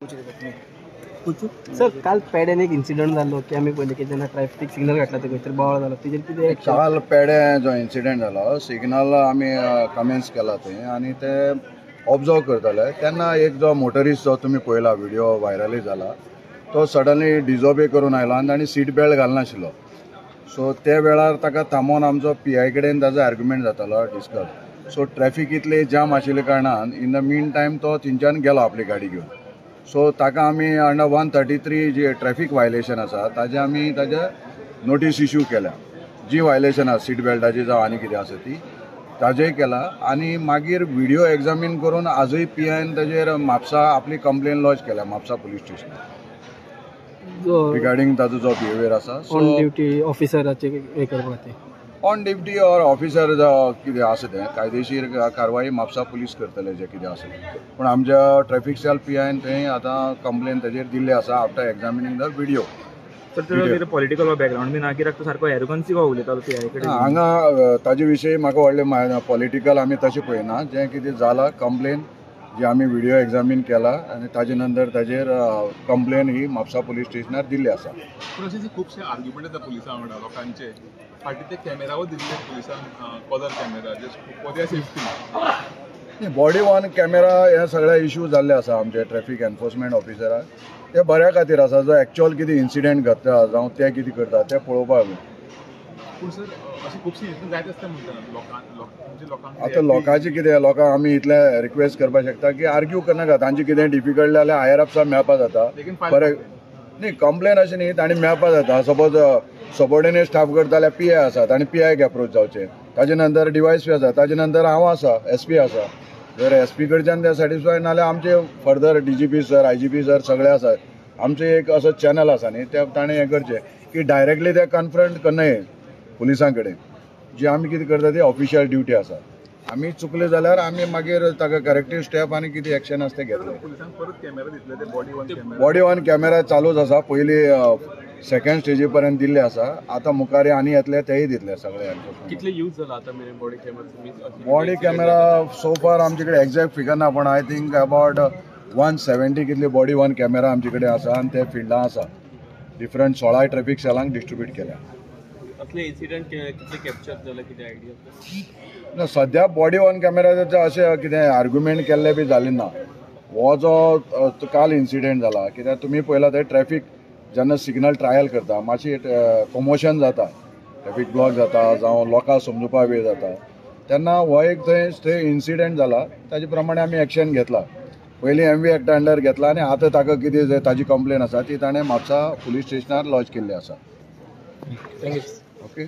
sir काल पेड्यान एक incident जाल्लो की आमी पयले की जेन्ना ट्रॅफिक सिग्नल घातला ते खंय तरी बोवाळ जालो तेजेर कितें काल पेड्या जो इन्सिडेंट जालो सिग्नल आमी कमेंट्स केला थंय आनी ते ऑब्जर्व करताले तेन्ना एक जो मोटरिस्ट जो तुमी पळयला व्हिडिओ व्हायरलूय जाला तो सडनली डिजोबे करून आयलो आनी ताणें सीट बेल्ट घालनाशिल्लो सो ते वेळार ताका थांबोवन आमचो PI कडेन ताजो आर्ग्युमेंट जातालो डिस्कस सो ट्रॅफिक इतले जाम आशिल्ले कारणान इन द मीन टायम तो थिंच्यान गेलो आपली गाडी घेवन सो ताका आमी अंडर 133 जी ट्रॅफिक वायलेशन आसा ताजे नोटीस इश्यू केल्या जी वायलेशन आसा सीट बेल्टाची जावं आनी कितें आसा ती ताजेय केला आनी मागीर व्हिडिओ एग्जामीन करून आजूय PIन ताजेर म्हापसा आपली कंप्लेन लॉज केल्या म्हापसा पुलीस स्टेशन रिगार्डिंग ताजो जो बिहेवियर आसा ऑन ड्युटी ऑफिसराचे हे करपाक ऑन ड्युटी ऑर ऑफिसर कितें आसा तें कायदेशीर कारवाई म्हापसा पुलीस करतले जें कितें आसा पूण आमच्या ट्रॅफिक सेल PIन थंय आतां कंप्लेन ताजेर दिल्ली आसा आफ्टर एग्जामिनींग द व्हिडिओ तर पॉलिटिकल बॅकग्राऊंड बी ना कित्याक तो सारको एरोगन्सी को उलयतालो PI कडेन हांगा ताजे विशयी म्हाका व्हडलें पॉलिटिकल आमी तशें पळयना जें कितें जालां कंप्लेन जी आमी व्हिडिओ एग्जामीन केला आनी ताजे नंतर ताजेर कंप्लेन ही म्हापसा पुलीस स्टेशनार दिल्ली आसा अशे खुबशे आर्ग्युमेंट येता पुलिसां वांगडा लोकांचे फाटीं ते कॅमेरावर दिल्ले पुलिसांक colour camera for their safety body worn camera हे सगळे इश्यू जाल्ले आसा आमचे ट्रॅफिक एनफोर्समेंट ऑफिसराक ते बऱ्या खातीर आसा जो एक्चुअल कितें इन्सिडेंट घडटा जावं ते कितें करता तें पळोवपाक पूण सर अशी खुबशी इश्यू जायत आसता म्हणटा लोकांक आतां लोकांचे कितें लोकांक आमी इतलें रिक्वेस्ट करपाक शकता की आर्ग्यू करनाका तांचे कितें डिफिकल्ट जाल्यार हायर अप्साक मेळपा जाता बरें न्ही कंप्लेन अशें न्ही तांणी मेळपा जाता सपोज सबऑर्डिनेट स्टाफ करता जाल्यार PI आसा तांणी PIक एप्रोच जावचें ताजे नंतर DYSP आसा ताजे नंतर हांव आसा SP आसा जर SP कडच्यान ते सॅटिस्फाय नाल्यार आमचे further DGP sir IGP sir सगळे आसात आमचे एक असो चॅनल आसा न्ही ते ताणें हें करचें की डायरेक्टली ते कन्फ्रंट करनाय पुलिसां कडेन जी आमी कितें करता ती ऑफिशियल ड्युटी आसा आमी चुकले जाल्यार आमी मागीर ताका करेक्टीव स्टेप आनी कितें एक्शन आसा तें घेतलें पुलिसांक परत कॅमेरा दितले ते बॉडी वॉर्न कॅमेरा चालूच आसा पयलीं सेकंड स्टेजी पर्यंत दिल्ले आसा आतां मुखार आनी येतले तेय दितले सगळे कितले यूज जाला आतां मेरेन बॉडी कॅमेरा सो फार आमचे कडेन एक्झॅक्ट फिगर ना पूण आय थिंक अबावट 170 कितले बॉडी वॉर्न कॅमेरा आमचे कडेन आसा आनी ते फिल्डां आसा डिफरंट 16 ट्रॅफिक सेलांक डिस्ट्रिब्यूट केल्या असले इन्सिडेंट कितले कॅप्चर जाला कितें आयडिया ना सद्या बॉडी वॉर्न कॅमेराचे अशें कितें आर्ग्युमेंट केल्ले बी जालें ना हो जो काल इन्सिडेंट जाला कित्याक तुमी पळयला थंय ट्रॅफिक जेन्ना सिग्नल ट्रायल करता मातशी कमोशन जाता ट्रॅफिक ब्लॉक जाता जावं लोकांक समजुपाक वेळ जाता तेन्ना हो एक थंय इन्सिडेंट जाला ताजे प्रमाणे आमी एक्शन घेतला पयलीं MV एक्टा अंडर घेतला आनी आतां ताका कितें ताजी कंप्लेन आसा ती ताणें म्हापसा पुलीस स्टेशनार लॉज केल्ली आसा थँक्यू ओके